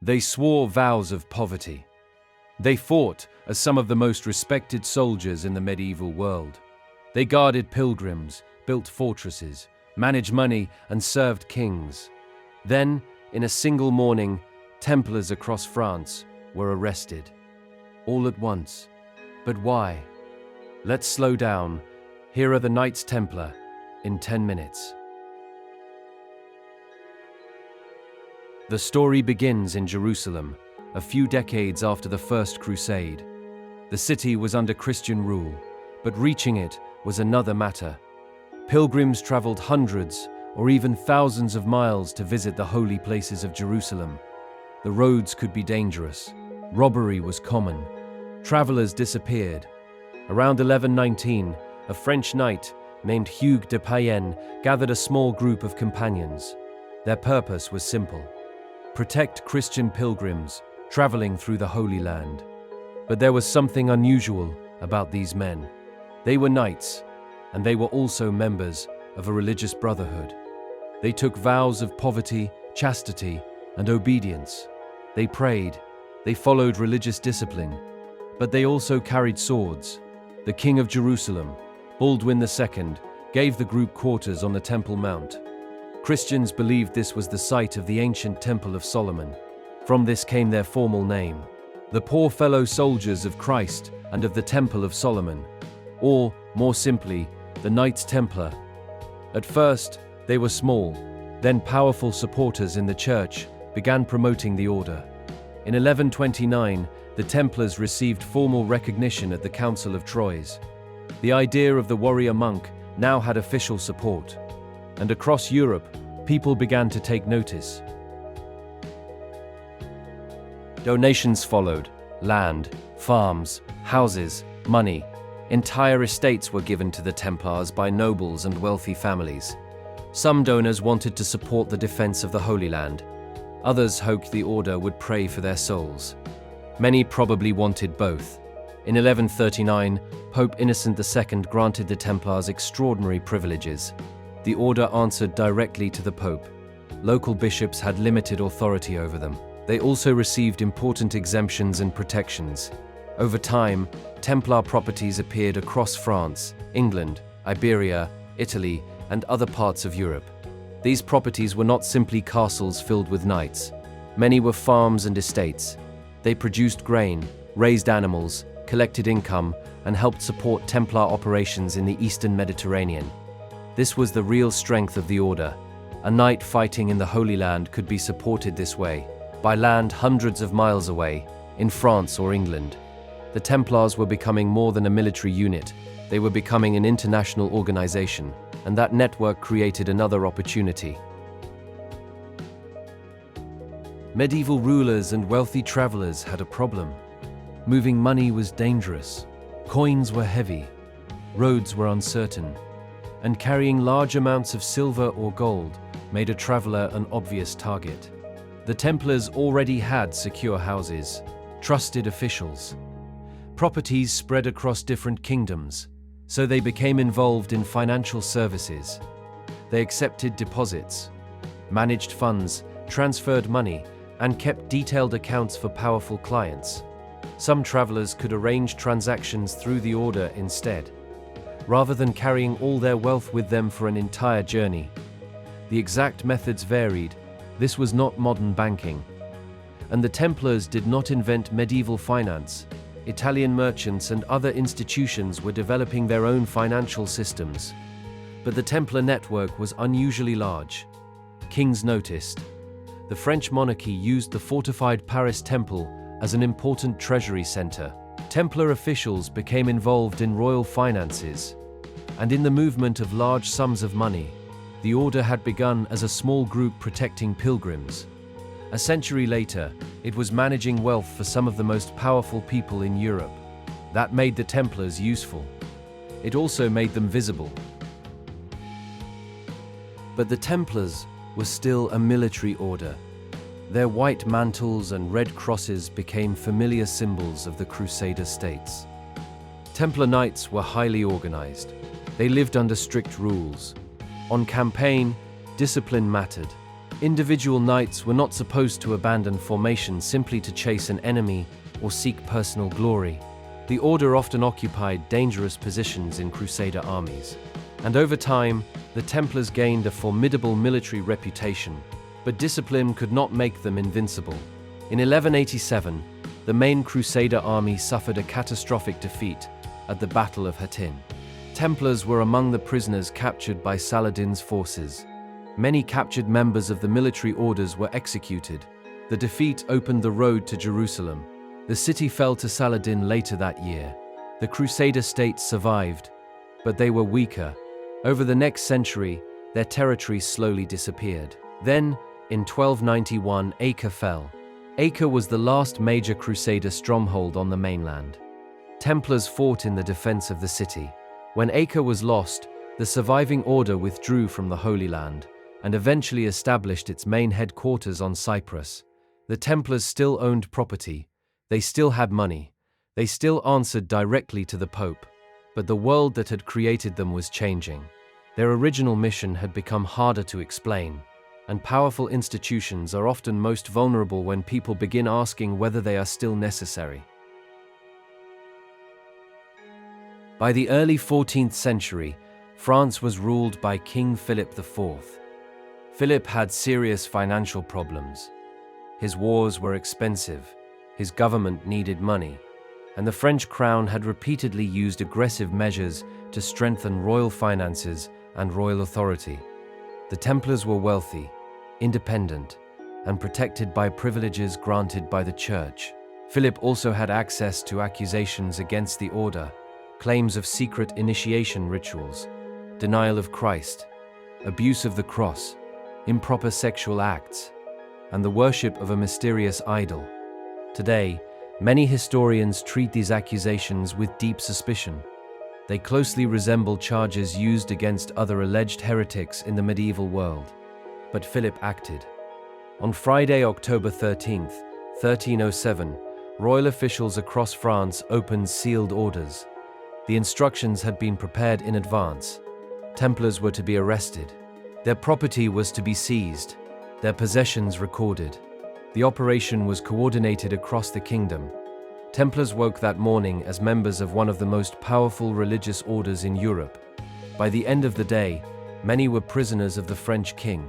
They swore vows of poverty. They fought as some of the most respected soldiers in the medieval world. They guarded pilgrims, built fortresses, managed money, and served kings. Then, in a single morning, Templars across France were arrested. All at once. But why? Let's slow down. Here are the Knights Templar in 10 minutes. The story begins in Jerusalem, a few decades after the First Crusade. The city was under Christian rule, but reaching it was another matter. Pilgrims traveled hundreds or even thousands of miles to visit the holy places of Jerusalem. The roads could be dangerous. Robbery was common. Travelers disappeared. Around 1119, a French knight named Jacques de Molay gathered a small group of companions. Their purpose was simple: protect Christian pilgrims traveling through the Holy Land. But there was something unusual about these men. They were knights, and they were also members of a religious brotherhood. They took vows of poverty, chastity, and obedience. They prayed, they followed religious discipline, but they also carried swords. The King of Jerusalem, Baldwin II, gave the group quarters on the Temple Mount. Christians believed this was the site of the ancient Temple of Solomon. From this came their formal name, the Poor Fellow Soldiers of Christ and of the Temple of Solomon, or, more simply, the Knights Templar. At first, they were small, then powerful supporters in the church began promoting the order. In 1129, the Templars received formal recognition at the Council of Troyes. The idea of the warrior monk now had official support, and across Europe, people began to take notice. Donations followed: land, farms, houses, money. Entire estates were given to the Templars by nobles and wealthy families. Some donors wanted to support the defense of the Holy Land. Others hoped the order would pray for their souls. Many probably wanted both. In 1139, Pope Innocent II granted the Templars extraordinary privileges. The order answered directly to the Pope. Local bishops had limited authority over them. They also received important exemptions and protections. Over time, Templar properties appeared across France, England, Iberia, Italy, and other parts of Europe. These properties were not simply castles filled with knights. Many were farms and estates. They produced grain, raised animals, collected income, and helped support Templar operations in the Eastern Mediterranean. This was the real strength of the order. A knight fighting in the Holy Land could be supported this way, by land hundreds of miles away, in France or England. The Templars were becoming more than a military unit. They were becoming an international organization, and that network created another opportunity. Medieval rulers and wealthy travelers had a problem. Moving money was dangerous. Coins were heavy. Roads were uncertain. And carrying large amounts of silver or gold made a traveler an obvious target. The Templars already had secure houses, trusted officials. Properties spread across different kingdoms, so they became involved in financial services. They accepted deposits, managed funds, transferred money, and kept detailed accounts for powerful clients. Some travelers could arrange transactions through the order instead, rather than carrying all their wealth with them for an entire journey. The exact methods varied. This was not modern banking. And the Templars did not invent medieval finance. Italian merchants and other institutions were developing their own financial systems. But the Templar network was unusually large. Kings noticed. The French monarchy used the fortified Paris Temple as an important treasury center. Templar officials became involved in royal finances and in the movement of large sums of money. The order had begun as a small group protecting pilgrims. A century later, it was managing wealth for some of the most powerful people in Europe. That made the Templars useful. It also made them visible. But the Templars were still a military order. Their white mantles and red crosses became familiar symbols of the Crusader states. Templar knights were highly organized. They lived under strict rules. On campaign, discipline mattered. Individual knights were not supposed to abandon formation simply to chase an enemy or seek personal glory. The order often occupied dangerous positions in Crusader armies, and over time, the Templars gained a formidable military reputation, but discipline could not make them invincible. In 1187, the main Crusader army suffered a catastrophic defeat at the Battle of Hattin. Templars were among the prisoners captured by Saladin's forces. Many captured members of the military orders were executed. The defeat opened the road to Jerusalem. The city fell to Saladin later that year. The Crusader states survived, but they were weaker. Over the next century, their territory slowly disappeared. Then, in 1291, Acre fell. Acre was the last major Crusader stronghold on the mainland. Templars fought in the defense of the city. When Acre was lost, the surviving order withdrew from the Holy Land and eventually established its main headquarters on Cyprus. The Templars still owned property. They still had money. They still answered directly to the Pope. But the world that had created them was changing. Their original mission had become harder to explain, and powerful institutions are often most vulnerable when people begin asking whether they are still necessary. By the early 14th century, France was ruled by King Philip IV. Philip had serious financial problems. His wars were expensive, his government needed money, and the French crown had repeatedly used aggressive measures to strengthen royal finances and royal authority. The Templars were wealthy, independent, and protected by privileges granted by the Church. Philip also had access to accusations against the order, claims of secret initiation rituals, denial of Christ, abuse of the cross, improper sexual acts, and the worship of a mysterious idol. Today, many historians treat these accusations with deep suspicion. They closely resemble charges used against other alleged heretics in the medieval world. But Philip acted. On Friday, October 13th, 1307, royal officials across France opened sealed orders. The instructions had been prepared in advance. Templars were to be arrested. Their property was to be seized, their possessions recorded. The operation was coordinated across the kingdom. Templars woke that morning as members of one of the most powerful religious orders in Europe. By the end of the day, many were prisoners of the French king.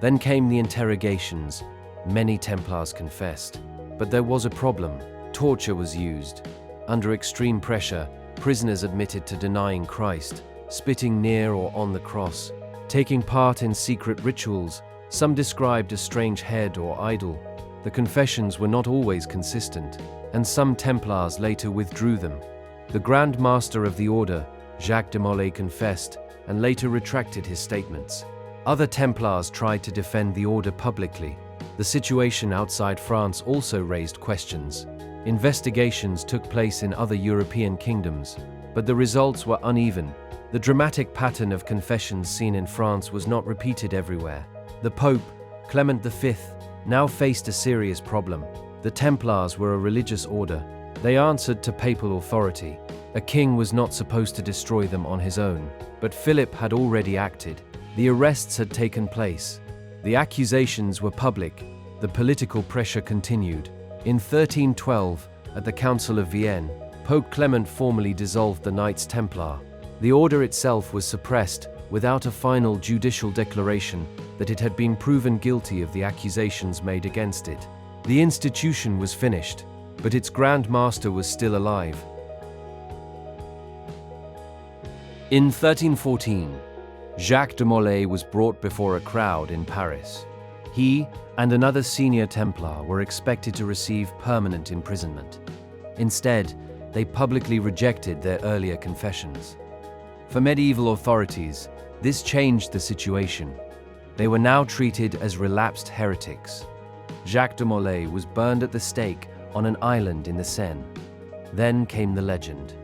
Then came the interrogations. Many Templars confessed. But there was a problem. Torture was used. Under extreme pressure, prisoners admitted to denying Christ, spitting near or on the cross, taking part in secret rituals. Some described a strange head or idol. The confessions were not always consistent, and some Templars later withdrew them. The Grand Master of the order, Jacques de Molay, confessed and later retracted his statements. Other Templars tried to defend the order publicly. The situation outside France also raised questions. Investigations took place in other European kingdoms, but the results were uneven. The dramatic pattern of confessions seen in France was not repeated everywhere. The Pope, Clement V, now faced a serious problem. The Templars were a religious order. They answered to papal authority. A king was not supposed to destroy them on his own, but Philip had already acted. The arrests had taken place. The accusations were public. The political pressure continued. In 1312, at the Council of Vienne, Pope Clement formally dissolved the Knights Templar. The order itself was suppressed without a final judicial declaration that it had been proven guilty of the accusations made against it. The institution was finished, but its Grand Master was still alive. In 1314, Jacques de Molay was brought before a crowd in Paris. He and another senior Templar were expected to receive permanent imprisonment. Instead, they publicly rejected their earlier confessions. For medieval authorities, this changed the situation. They were now treated as relapsed heretics. Jacques de Molay was burned at the stake on an island in the Seine. Then came the legend.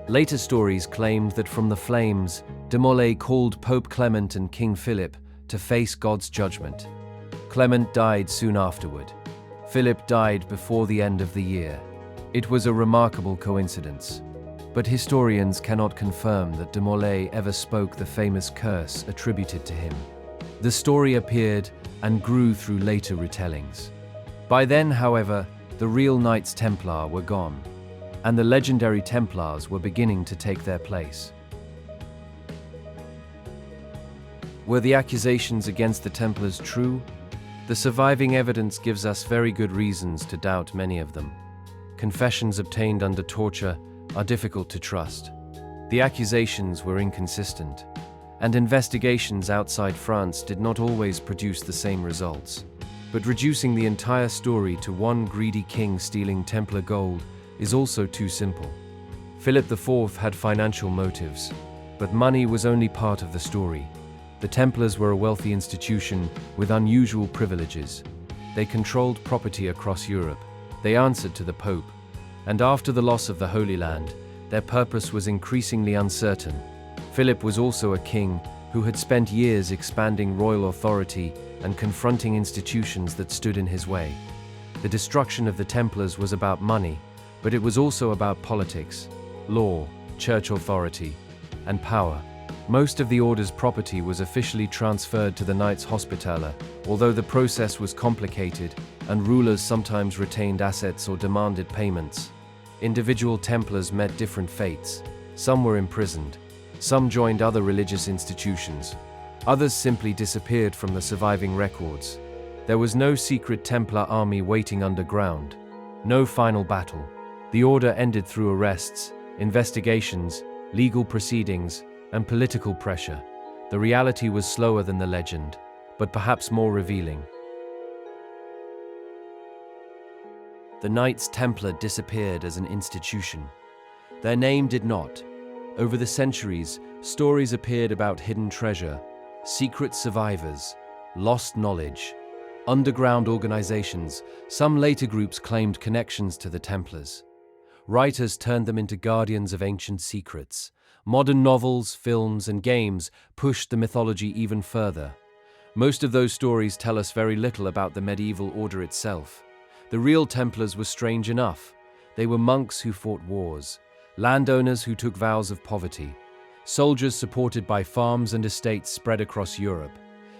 Later stories claimed that from the flames, de Molay called Pope Clement and King Philip to face God's judgment. Clement died soon afterward. Philip died before the end of the year. It was a remarkable coincidence, but historians cannot confirm that de Molay ever spoke the famous curse attributed to him. The story appeared and grew through later retellings. By then, however, the real Knights Templar were gone, and the legendary Templars were beginning to take their place. Were the accusations against the Templars true? The surviving evidence gives us very good reasons to doubt many of them. Confessions obtained under torture are difficult to trust. The accusations were inconsistent, and investigations outside France did not always produce the same results. But reducing the entire story to one greedy king stealing Templar gold is also too simple. Philip IV had financial motives, but money was only part of the story. The Templars were a wealthy institution with unusual privileges. They controlled property across Europe. They answered to the Pope. And after the loss of the Holy Land, their purpose was increasingly uncertain. Philip was also a king who had spent years expanding royal authority and confronting institutions that stood in his way. The destruction of the Templars was about money, but it was also about politics, law, church authority, and power. Most of the order's property was officially transferred to the Knights Hospitaller, although the process was complicated and rulers sometimes retained assets or demanded payments. Individual Templars met different fates. Some were imprisoned, some joined other religious institutions, others simply disappeared from the surviving records. There was no secret Templar army waiting underground, no final battle. The order ended through arrests, investigations, legal proceedings, and political pressure. The reality was slower than the legend, but perhaps more revealing. The Knights Templar disappeared as an institution. Their name did not. Over the centuries, stories appeared about hidden treasure, secret survivors, lost knowledge, underground organizations. Some later groups claimed connections to the Templars. Writers turned them into guardians of ancient secrets. Modern novels, films, and games pushed the mythology even further. Most of those stories tell us very little about the medieval order itself. The real Templars were strange enough. They were monks who fought wars, landowners who took vows of poverty, soldiers supported by farms and estates spread across Europe,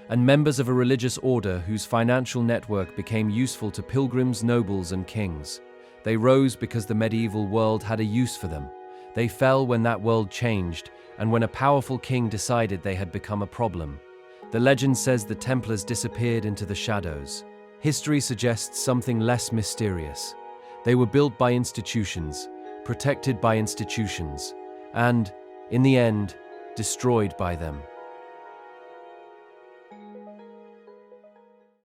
and members of a religious order whose financial network became useful to pilgrims, nobles, and kings. They rose because the medieval world had a use for them. They fell when that world changed, and when a powerful king decided they had become a problem. The legend says the Templars disappeared into the shadows. History suggests something less mysterious. They were built by institutions, protected by institutions, and, in the end, destroyed by them.